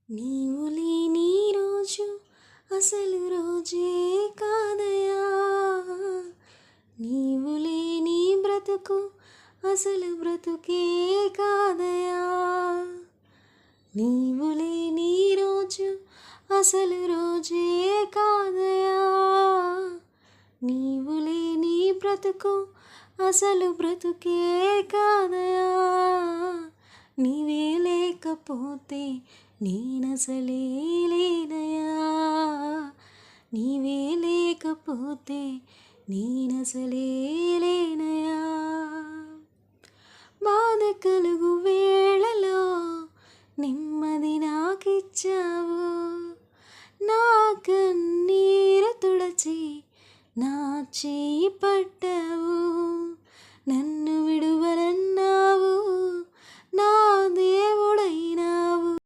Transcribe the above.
నీవు లేని రోజు అసలు రోజే కాదయా, నీవు లేని బ్రతుకు అసలు బ్రతుకే కాదయా, నీవు లేని రోజు అసలు రోజే కాదయా, నీవు లేని బ్రతుకు అసలు బ్రతుకే కాదయా, నీవే లేకపోతే నేనసలే లేనయా, నీవే లేకపోతే నేనసలే లేనయా. బాధ కలుగు వేళలో నెమ్మది నాకిచ్చావు, నా కన్నీరు తుడచి నా చేయి పట్టావు, నన్ను విడువలన్నావు, నా దేవుడైనావు.